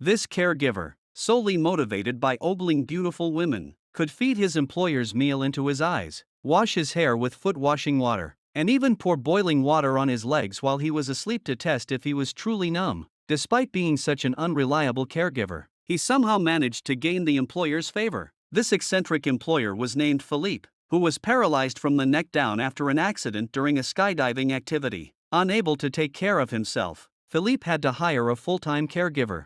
This caregiver, solely motivated by ogling beautiful women, could feed his employer's meal into his eyes, wash his hair with foot-washing water, and even pour boiling water on his legs while he was asleep to test if he was truly numb. Despite being such an unreliable caregiver, he somehow managed to gain the employer's favor. This eccentric employer was named Philippe, who was paralyzed from the neck down after an accident during a skydiving activity. Unable to take care of himself, Philippe had to hire a full-time caregiver.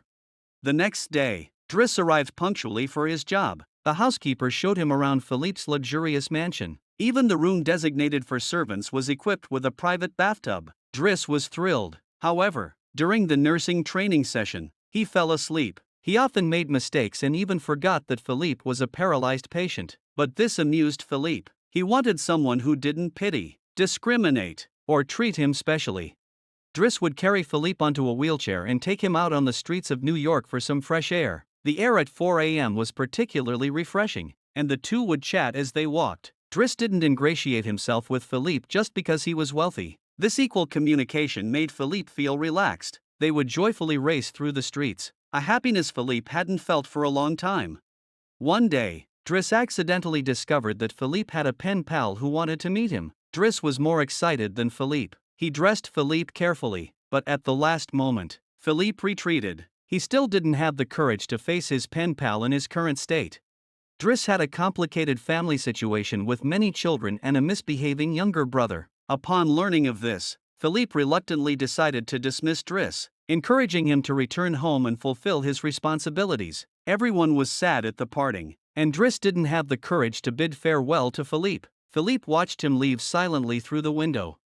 The next day, Driss arrived punctually for his job. The housekeeper showed him around Philippe's luxurious mansion. Even the room designated for servants was equipped with a private bathtub. Driss was thrilled. However, during the nursing training session, he fell asleep. He often made mistakes and even forgot that Philippe was a paralyzed patient. But this amused Philippe. He wanted someone who didn't pity, discriminate, or treat him specially. Driss would carry Philippe onto a wheelchair and take him out on the streets of New York for some fresh air. The air at 4 a.m. was particularly refreshing, and the two would chat as they walked. Driss didn't ingratiate himself with Philippe just because he was wealthy. This equal communication made Philippe feel relaxed. They would joyfully race through the streets, a happiness Philippe hadn't felt for a long time. One day, Driss accidentally discovered that Philippe had a pen pal who wanted to meet him. Driss was more excited than Philippe. He dressed Philippe carefully, but at the last moment, Philippe retreated. He still didn't have the courage to face his pen pal in his current state. Driss had a complicated family situation with many children and a misbehaving younger brother. Upon learning of this, Philippe reluctantly decided to dismiss Driss, encouraging him to return home and fulfill his responsibilities. Everyone was sad at the parting, and Driss didn't have the courage to bid farewell to Philippe. Philippe watched him leave silently through the window.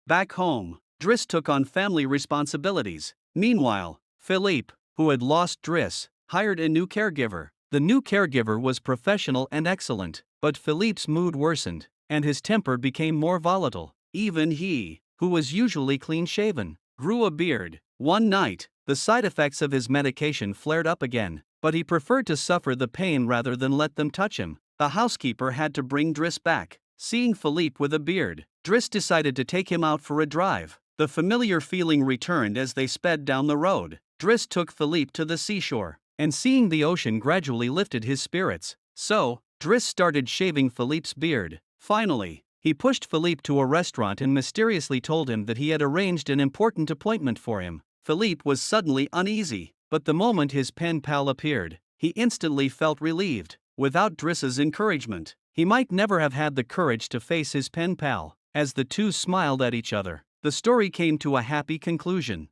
Back home, Driss took on family responsibilities. Meanwhile, Philippe, who had lost Driss, hired a new caregiver. The new caregiver was professional and excellent, but Philippe's mood worsened, and his temper became more volatile. Even he, who was usually clean-shaven, grew a beard. One night, the side effects of his medication flared up again, but he preferred to suffer the pain rather than let them touch him. The housekeeper had to bring Driss back. Seeing Philippe with a beard, Driss decided to take him out for a drive. The familiar feeling returned as they sped down the road. Driss took Philippe to the seashore, and seeing the ocean gradually lifted his spirits. So, Driss started shaving Philippe's beard. Finally, he pushed Philippe to a restaurant and mysteriously told him that he had arranged an important appointment for him. Philippe was suddenly uneasy, but the moment his pen pal appeared, he instantly felt relieved. Without Driss's encouragement, he might never have had the courage to face his pen pal. As the two smiled at each other, the story came to a happy conclusion.